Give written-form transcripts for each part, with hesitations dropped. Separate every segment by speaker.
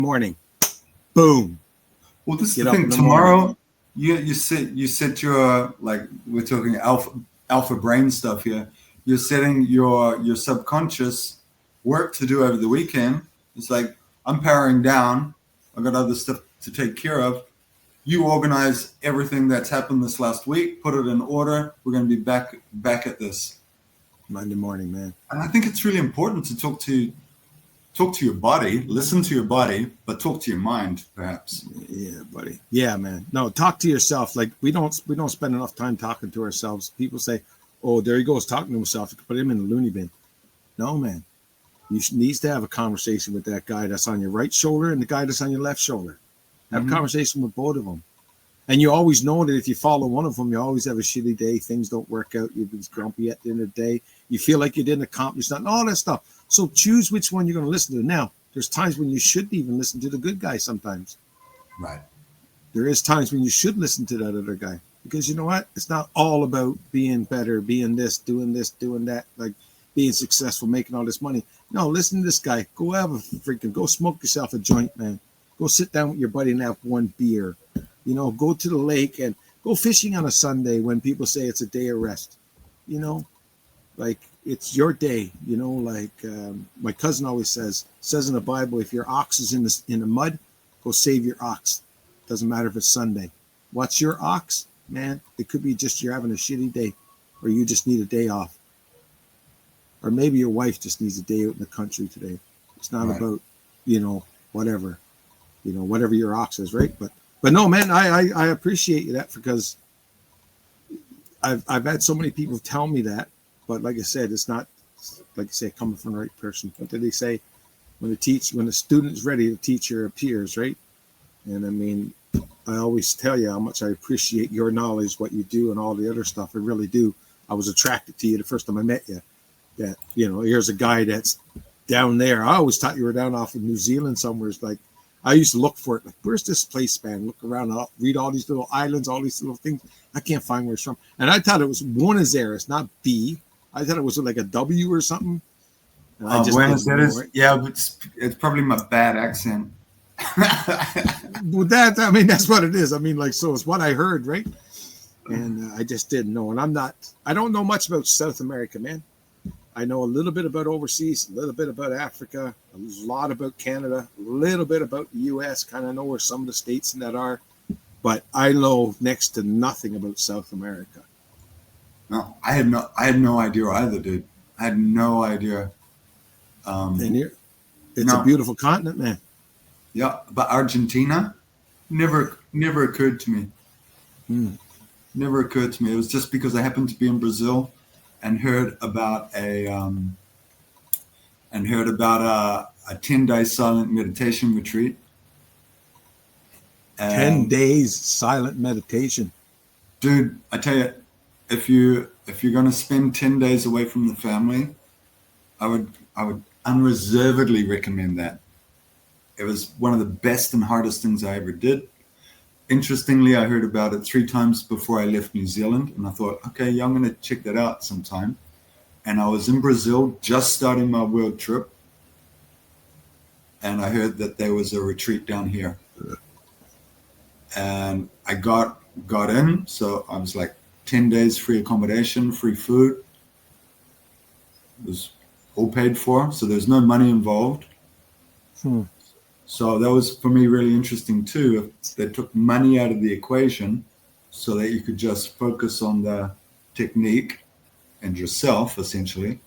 Speaker 1: morning. Boom.
Speaker 2: Well, this is
Speaker 1: Get
Speaker 2: the
Speaker 1: up
Speaker 2: thing.
Speaker 1: in the
Speaker 2: Tomorrow,
Speaker 1: morning.
Speaker 2: you set your, like, we're talking alpha brain stuff here. You're setting your subconscious work to do over the weekend. It's like, I'm powering down. I've got other stuff to take care of. You organize everything that's happened this last week, put it in order. We're going to be back at this
Speaker 1: Monday morning, man.
Speaker 2: And I think it's really important to talk to your body, listen to your body, but talk to your mind, perhaps.
Speaker 1: Yeah, buddy. Yeah, man. No, talk to yourself. Like we don't spend enough time talking to ourselves. People say, "Oh, there he goes talking to himself." You can put him in the loony bin. No, man. You needs to have a conversation with that guy that's on your right shoulder and the guy that's on your left shoulder. Have a conversation with both of them. And you always know that if you follow one of them, you always have a shitty day. Things don't work out. You'll be grumpy at the end of the day. You feel like you didn't accomplish nothing, all that stuff. So choose which one you're going to listen to. Now, there's times when you shouldn't even listen to the good guy sometimes.
Speaker 2: Right.
Speaker 1: There is times when you should listen to that other guy. Because you know what? It's not all about being better, being this, doing that, like being successful, making all this money. No, listen to this guy. Go go smoke yourself a joint, man. Go sit down with your buddy and have one beer. You know, go to the lake and go fishing on a Sunday when people say it's a day of rest. You know, like it's your day. You know, like my cousin always says in the Bible, if your ox is in the mud, go save your ox. Doesn't matter if it's Sunday. What's your ox, man? It could be just you're having a shitty day, or you just need a day off, or maybe your wife just needs a day out in the country today. It's not about, whatever your ox is, right? But no, man, I appreciate that because I've had so many people tell me that, but like I said, it's not like you say coming from the right person. What did they say? When the student is ready, the teacher appears, right? And I mean, I always tell you how much I appreciate your knowledge, what you do, and all the other stuff. I really do. I was attracted to you the first time I met you. That here's a guy that's down there. I always thought you were down off of New Zealand somewhere. It's like I used to look for it. Like, where's this place, man? Look around, I'll read all these little islands, all these little things. I can't find where it's from. And I thought it was Buenos Aires, not B. I thought it was like a W or something. And I just
Speaker 2: Buenos Aires. Yeah, but it's probably my bad accent.
Speaker 1: Well, that's what it is. I mean, like, so it's what I heard, right? And I just didn't know. And I don't know much about South America, man. I know a little bit about overseas, a little bit about Africa, a lot about Canada, a little bit about the U.S., kind of know where some of the states in that are. But I know next to nothing about South America.
Speaker 2: No, I had no idea either, dude. I had no idea.
Speaker 1: It's a beautiful continent, man.
Speaker 2: Yeah, but Argentina never occurred to me. Never occurred to me. It was just because I happened to be in Brazil and heard about a 10-day silent meditation retreat.
Speaker 1: 10 days silent meditation.
Speaker 2: Dude, I tell you, if you're gonna spend 10 days away from the family, I would unreservedly recommend that. It was one of the best and hardest things I ever did. Interestingly, I heard about it 3 times before I left New Zealand, and I thought, okay, yeah, I'm going to check that out sometime. And I was in Brazil, just starting my world trip, and I heard that there was a retreat down here. And I got in, so I was like 10 days free accommodation, free food. It was all paid for, so there's no money involved. So that was, for me, really interesting too. If they took money out of the equation so that you could just focus on the technique and yourself, essentially.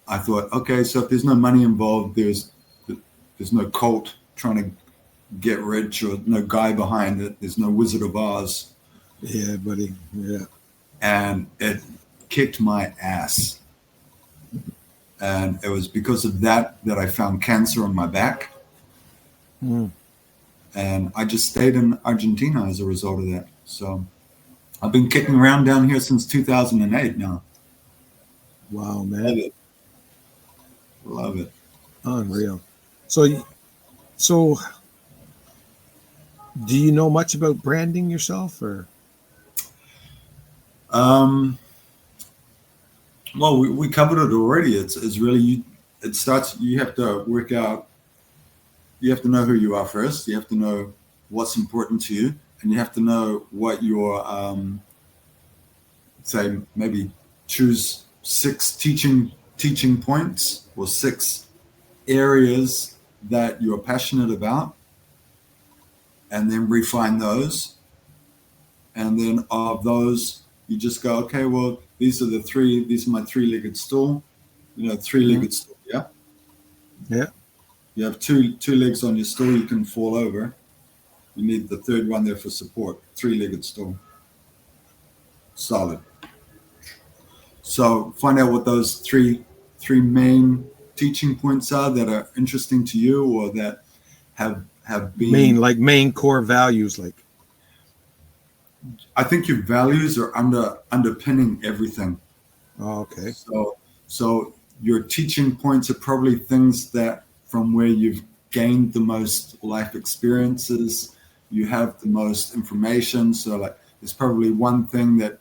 Speaker 2: I thought, okay, so if there's no money involved, there's no cult trying to get rich or no guy behind it. There's no Wizard of Oz.
Speaker 1: Yeah, buddy. Yeah.
Speaker 2: And it kicked my ass. And it was because of that I found cancer on my back. And I just stayed in Argentina as a result of that. So I've been kicking around down here since 2008 now.
Speaker 1: Wow, man.
Speaker 2: Love it.
Speaker 1: Unreal. So do you know much about branding yourself or?
Speaker 2: Well, we covered it already. It's really, you have to work out you have to know who you are first. You have to know what's important to you, and you have to know what your say maybe choose 6 teaching points or 6 areas that you're passionate about, and then refine those. And then of those, you just go, okay, well, these are my 3-legged stool. 3-legged stool, yeah?
Speaker 1: Yeah.
Speaker 2: You have two legs on your stool, you can fall over. You need the third one there for support. 3-legged stool. Solid. So find out what those three main teaching points are that are interesting to you, or that have been
Speaker 1: main core values. Like,
Speaker 2: I think your values are underpinning everything.
Speaker 1: oh, okay.
Speaker 2: So your teaching points are probably things that from where you've gained the most life experiences, you have the most information. So like there's probably one thing that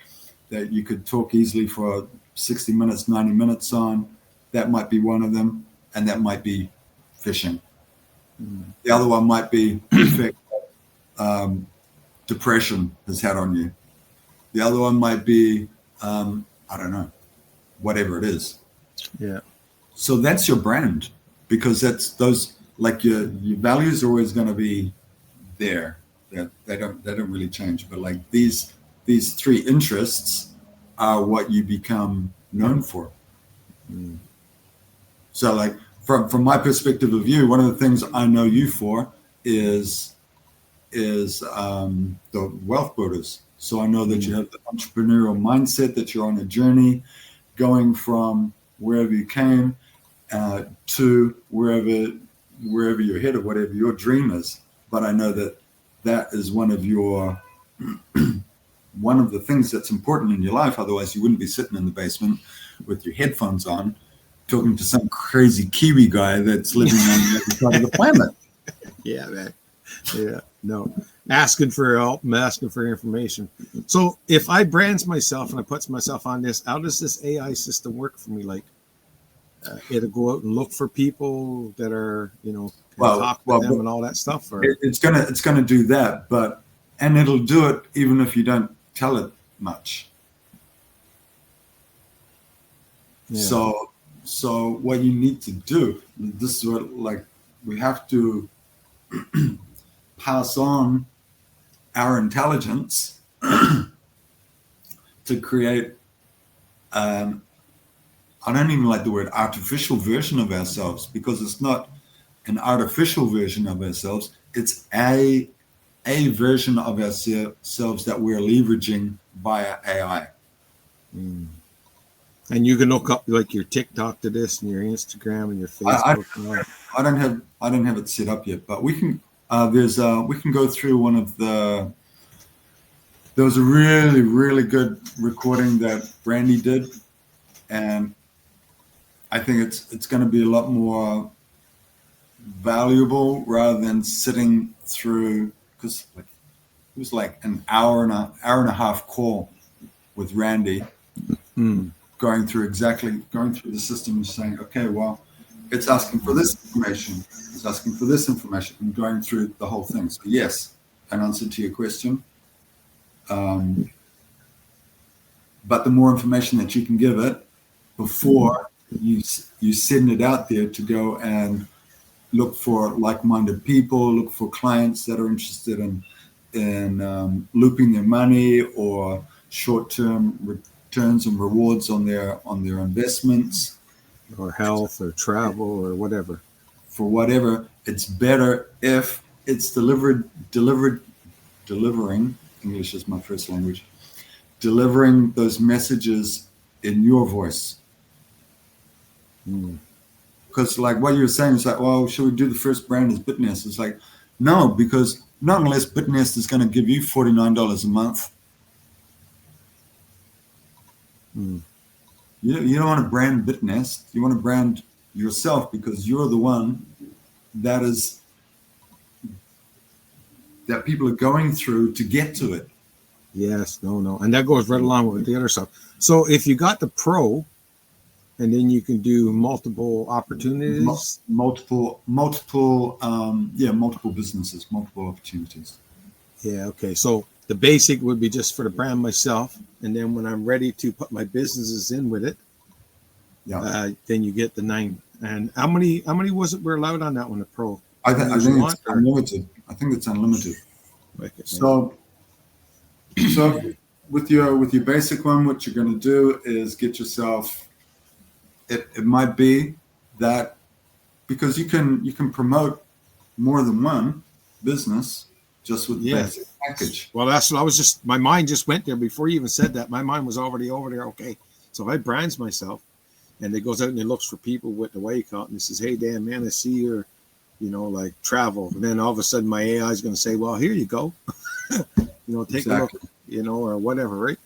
Speaker 2: you could talk easily for 60 minutes, 90 minutes on. That might be one of them, and that might be fishing. The other one might be the effect depression has had on you. The other one might be, I don't know, whatever it is.
Speaker 1: Yeah.
Speaker 2: So that's your brand, because that's those, like your values are always going to be there. They don't really change. But like these 3 interests are what you become known for. So like from my perspective of you, one of the things I know you for is the wealth builders. So I know that you have the entrepreneurial mindset, that you're on a journey going from wherever you came to wherever you're headed, whatever your dream is. But I know that is one of the things that's important in your life. Otherwise, you wouldn't be sitting in the basement with your headphones on, talking to some crazy Kiwi guy that's living on the other side of the planet.
Speaker 1: Yeah, man. Yeah, no. Asking for help, I'm asking for information. So if I brand myself and I put myself on this, how does this AI system work for me? Like, it'll go out and look for people that are, talk with them and all that stuff. Or
Speaker 2: it's gonna do that, and it'll do it even if you don't tell it much. Yeah. So what you need to do, this is what, like, we have to pass on our intelligence to create I don't even like the word artificial version of ourselves, because it's not an artificial version of ourselves. It's a version of ourselves that we're leveraging via AI.
Speaker 1: And you can look up like your TikTok to this, and your Instagram and your Facebook.
Speaker 2: I don't have it set up yet, but we can. We can go through one of the. There was a really, really good recording that Brandy did, and I think it's going to be a lot more valuable rather than sitting through, because it was like an hour and a half call with Randy, going through the system and saying, okay, well, it's asking for this information, it's asking for this information, and going through the whole thing. So yes, an answer to your question. But the more information that you can give it before you send it out there to go and look for like-minded people, look for clients that are interested in looping their money or short-term returns and rewards on their investments,
Speaker 1: or health or travel or whatever.
Speaker 2: For whatever, it's better if it's delivering. English is my first language. Delivering those messages in your voice. Because like what you're saying is like, well, should we do the first brand as Bitnest? It's like, no, because not unless Bitnest is going to give you $49 a month. You don't want to brand Bitnest. You want to brand yourself, because you're the one that people are going through to get to it.
Speaker 1: Yes, no. And that goes right along with the other stuff. So if you got the Pro, And then you can do multiple opportunities.
Speaker 2: Multiple businesses, multiple opportunities.
Speaker 1: Yeah. Okay. So the basic would be just for the brand myself, and then when I'm ready to put my businesses in with it, then you get the 9. And how many was it we're allowed on that one? The pro.
Speaker 2: I think it's unlimited. I think it's unlimited. So with your basic one, what you're going to do is get yourself. It might be that because you can promote more than one business just with the basic package.
Speaker 1: Well, that's what I was just. My mind just went there before you even said that. My mind was already over there. Okay, so if I brands myself, and it goes out and it looks for people with the way you call it, and it says, "Hey, Dan, man, I see your, like travel," and then all of a sudden my AI is going to say, "Well, here you go." Take a look, or whatever, right?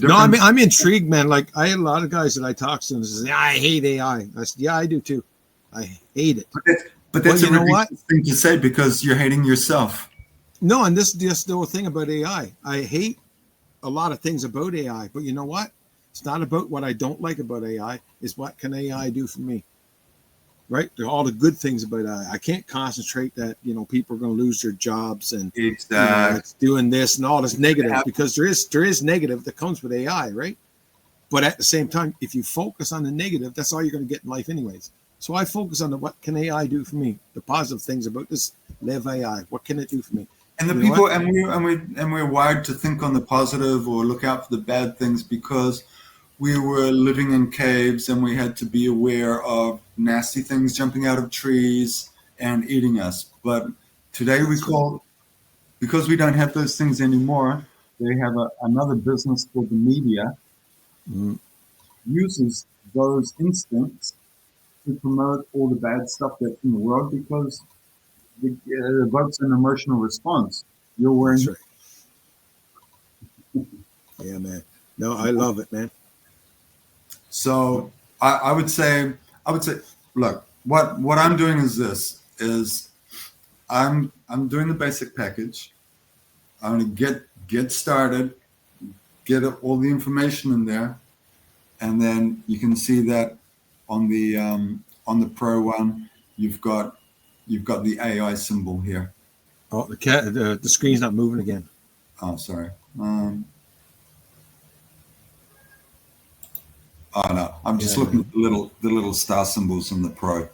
Speaker 1: No, I'm intrigued, man. Like I had a lot of guys that I talk to and say, I hate AI. I said, yeah, I do too. I hate it.
Speaker 2: But that's a ridiculous thing to say because you're hating yourself.
Speaker 1: No, and this is the whole thing about AI. I hate a lot of things about AI, but you know what? It's not about what I don't like about AI. It's what can AI do for me? Right? They're all the good things about AI. I can't concentrate that, people are going to lose their jobs and it's doing this and all this negative because there is negative that comes with AI, right? But at the same time, if you focus on the negative, that's all you're going to get in life anyways. So I focus on what can AI do for me? The positive things about this Live AI. What can it do for me?
Speaker 2: And the people and we're wired to think on the positive or look out for the bad things because we were living in caves and we had to be aware of nasty things jumping out of trees and eating us. But today because we don't have those things anymore, they have another business called the media, uses those instincts to promote all the bad stuff that's in the world because it evokes an emotional response. You're wearing...
Speaker 1: That's right. Yeah, man. No, I love it, man.
Speaker 2: So I would say, look, what I'm doing is I'm doing the basic package. I'm going to get started, get all the information in there, and then you can see that on the pro one, you've got the AI symbol here.
Speaker 1: Oh, the screen's not moving again.
Speaker 2: Oh, sorry. Oh no, I'm just looking at the little star symbols on the pro.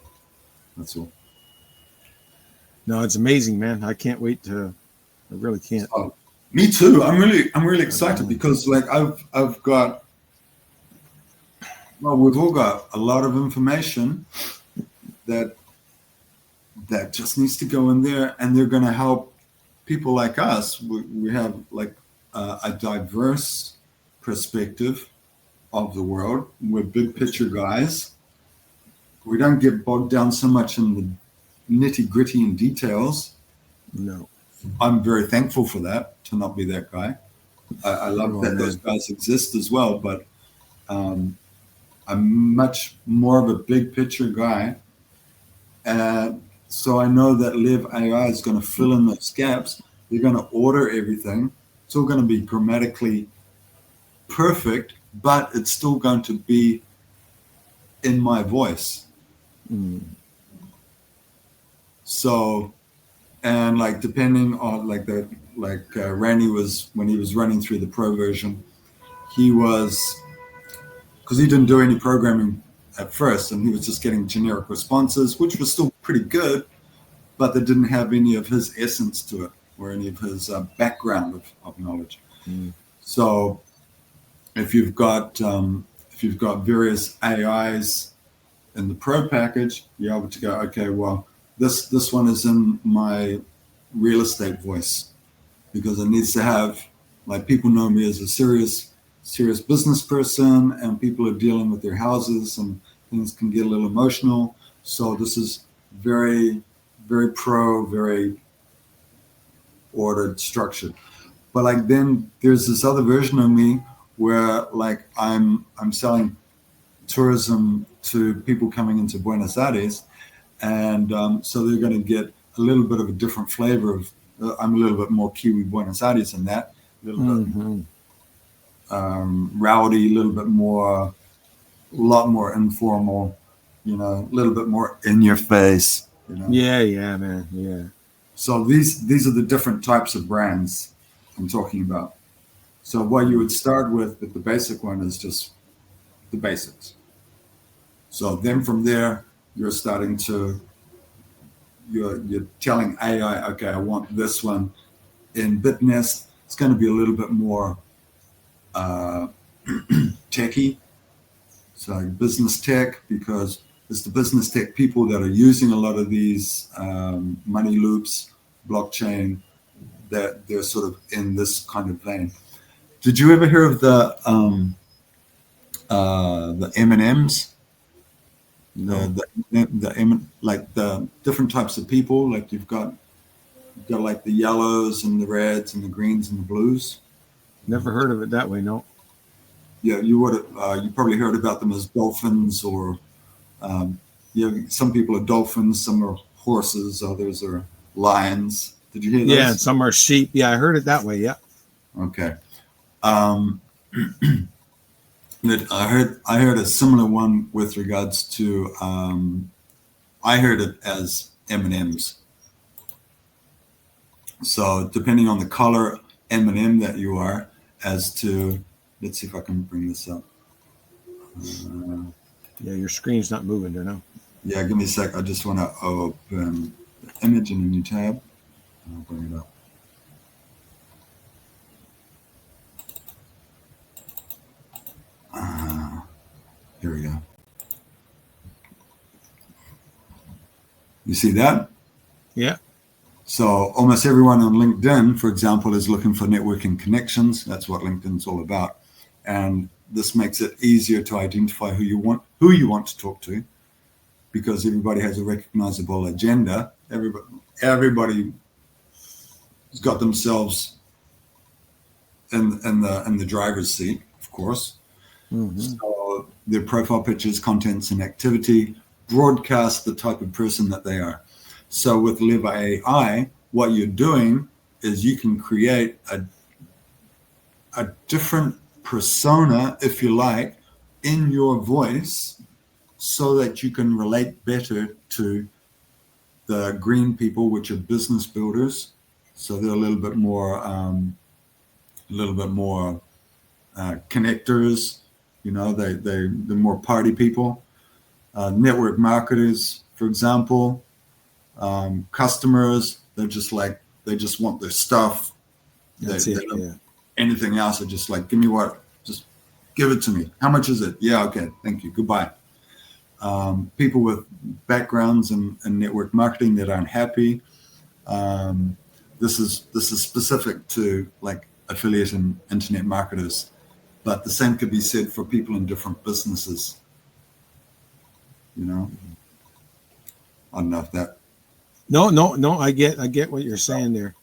Speaker 2: That's all.
Speaker 1: No, it's amazing, man. I can't wait to. I really can't.
Speaker 2: Oh, me too. I'm really excited because I've got. Well, we've all got a lot of information that just needs to go in there, and they're going to help people like us. We have like a diverse perspective of the world. We're big picture guys. We don't get bogged down so much in the nitty gritty and details.
Speaker 1: No,
Speaker 2: I'm very thankful for that, to not be that guy. I love that those guys exist as well, but I'm much more of a big picture guy. So I know that Live AI is going to fill in those gaps. They're going to order everything. It's all going to be grammatically perfect, but it's still going to be in my voice. So, and like depending on Randy was, when he was running through the pro version, because he didn't do any programming at first, and he was just getting generic responses, which was still pretty good, but they didn't have any of his essence to it or any of his background of knowledge. So if you've got various AIs in the pro package, you're able to go, okay, well, this one is in my real estate voice because it needs to have, like, people know me as a serious business person, and people are dealing with their houses and things can get a little emotional. So this is very, very pro, very ordered, structured. But like then there's this other version of me where like I'm selling tourism to people coming into Buenos Aires, and so they're going to get a little bit of a different flavor of. I'm a little bit more Kiwi Buenos Aires than that. A little bit rowdy, a little bit more lot more informal, a little bit more in your face,
Speaker 1: Yeah, man. Yeah.
Speaker 2: So these are the different types of brands I'm talking about. So what you would start with the basic one is just the basics. So then from there, you're starting to, you're telling AI, okay, I want this one. In Bitnest, it's going to be a little bit more techy, so business tech, because it's the business tech people that are using a lot of these money loops, blockchain, that they're sort of in this kind of vein. Did you ever hear of the M&Ms?
Speaker 1: No.
Speaker 2: Like the different types of people, like you've got like the yellows and the reds and the greens and the blues.
Speaker 1: Never heard of it that way. No.
Speaker 2: Yeah, you probably heard about them as dolphins, or some people are dolphins, some are horses, others are lions. Did you hear those?
Speaker 1: Yeah, and some are sheep. Yeah, I heard it that way. Yeah.
Speaker 2: Okay. I heard a similar one with regards to I heard it as M&Ms. So depending on the color M&M that you are, as to, let's see if I can bring this up.
Speaker 1: Yeah, your screen's not moving there now.
Speaker 2: Yeah, give me a sec. I just want to open the image in a new tab. I'll bring it up. Here we go. You see that?
Speaker 1: Yeah.
Speaker 2: So almost everyone on LinkedIn, for example, is looking for networking connections. That's what LinkedIn's all about. And this makes it easier to identify who you want to talk to, because everybody has a recognizable agenda. Everybody's got themselves in the driver's seat, of course. Mm-hmm. So their profile pictures, contents, and activity broadcast the type of person that they are. So with Live AI, what you're doing is you can create a different persona, if you like, in your voice, so that you can relate better to the green people, which are business builders. So they're a little bit more connectors. They're more party people. Network marketers, for example, customers. They just want their stuff.
Speaker 1: That's it. Yeah.
Speaker 2: Anything else, they're just like, give me what, just give it to me. How much is it? Yeah, okay, thank you, goodbye. People with backgrounds in network marketing that aren't happy. This is specific to like affiliate and internet marketers, but the same could be said for people in different businesses. I don't know if that.
Speaker 1: No. I get what you're saying there.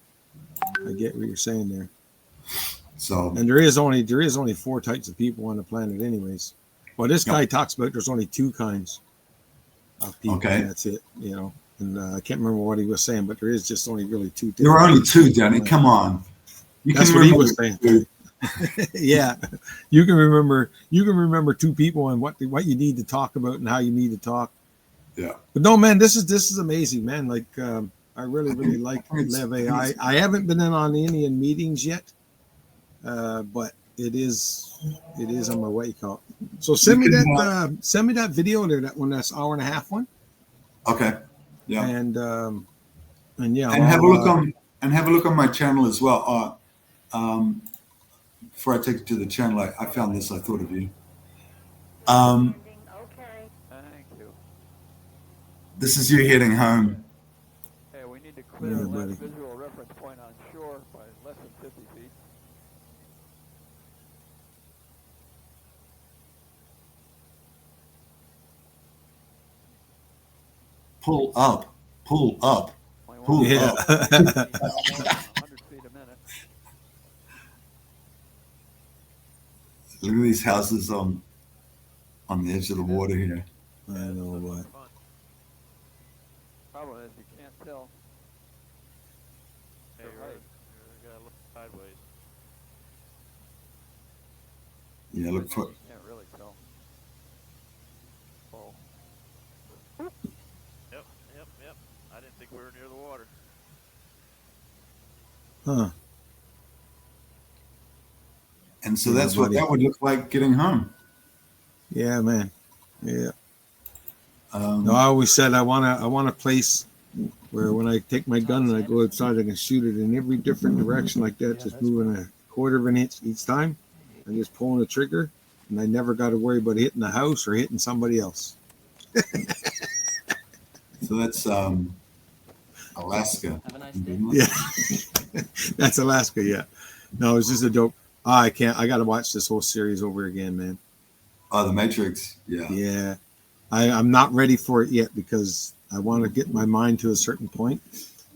Speaker 2: So,
Speaker 1: and there is only 4 types of people on the planet, anyways. Well, this guy talks about there's only 2 kinds of people. Okay. That's it. And I can't remember what he was saying, but there is just only really 2.
Speaker 2: There are only 2, Danny. Come on.
Speaker 1: That's what he was saying. Yeah, you can remember 2 people and what you need to talk about and how you need to talk.
Speaker 2: Yeah.
Speaker 1: But no, man, this is amazing, man. Like I really like Live AI. I haven't been in on any in meetings yet, but it is on my way. So send me that video there, that one, that's hour and a half one.
Speaker 2: Okay. Yeah.
Speaker 1: And yeah.
Speaker 2: And have a look on my channel as well. Before I take it to the channel, I found this. I thought of you.
Speaker 3: Okay. Thank you.
Speaker 2: This is you heading home.
Speaker 3: Hey, we need to clear the last visual reference point on shore by less than 50 feet.
Speaker 2: Pull up. Pull up.
Speaker 1: Yeah.
Speaker 3: 100 feet a minute.
Speaker 2: Look at these houses on the edge of the water here.
Speaker 1: I know what.
Speaker 3: Problem is you can't tell.
Speaker 4: Hey, you gotta look sideways.
Speaker 2: Yeah, look for.
Speaker 3: You can't really tell.
Speaker 4: think we were near the water.
Speaker 1: Huh.
Speaker 2: And so
Speaker 1: Yeah,
Speaker 2: that's what
Speaker 1: buddy.
Speaker 2: that would look like getting home.
Speaker 1: Yeah, man. Yeah.
Speaker 2: Um,
Speaker 1: No, I always said I want a place where when I take my gun and I go outside, I can shoot it in every different direction like that, just moving a quarter of an inch each time, and just pulling the trigger, and I never got to worry about hitting the house or hitting somebody else.
Speaker 2: so that's Alaska.
Speaker 5: Have a nice day.
Speaker 1: Yeah, that's Alaska. Yeah, no, it's just a joke. I can't. I got to watch this whole series over again, man.
Speaker 2: Oh, The Matrix. Yeah.
Speaker 1: Yeah, I'm not ready for it yet because I want to get my mind to a certain point.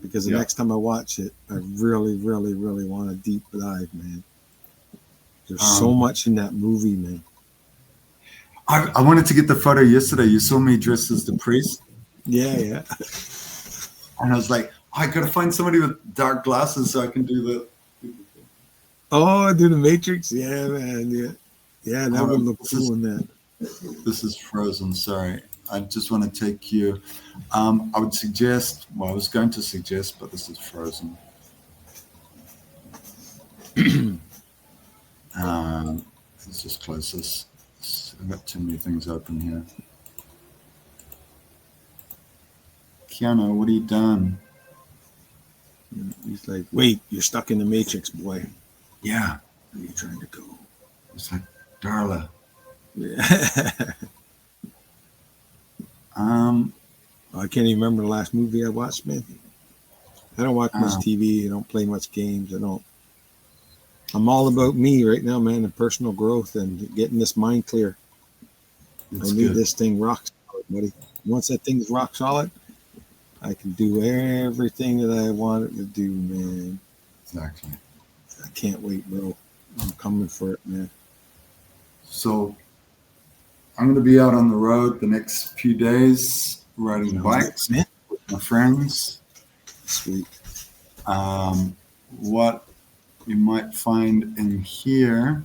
Speaker 1: Because the next time I watch it, I really, really, really want a deep dive, man. There's so much in that movie, man.
Speaker 2: I wanted to get the photo yesterday. You saw me dressed as the priest.
Speaker 1: Yeah, yeah.
Speaker 2: And I was like, I got to find somebody with dark glasses so I can do the.
Speaker 1: Oh, do the Matrix? Yeah, man. Yeah, yeah. That would look cool in that.
Speaker 2: This is frozen. Sorry. I just want to take you. I would suggest. Well, I was going to suggest, but this is frozen. Let's just close this. I've got too many things open here. Keanu, what have you done?
Speaker 1: He's like, wait, you're stuck in the Matrix, boy.
Speaker 2: Yeah.
Speaker 1: Where are you trying to go?
Speaker 2: It's like Darla.
Speaker 1: Yeah. I can't even remember the last movie I watched, man. I don't watch much TV. I don't play much games. I'm all about me right now, man, and personal growth and getting this mind clear. I need this thing rock solid, buddy. Once that thing's rock solid, I can do everything that I want it to do, man.
Speaker 2: Exactly.
Speaker 1: I can't wait, bro. I'm coming for it, man.
Speaker 2: So I'm going to be out on the road the next few days riding bikes with my friends.
Speaker 1: Sweet.
Speaker 2: What you might find in here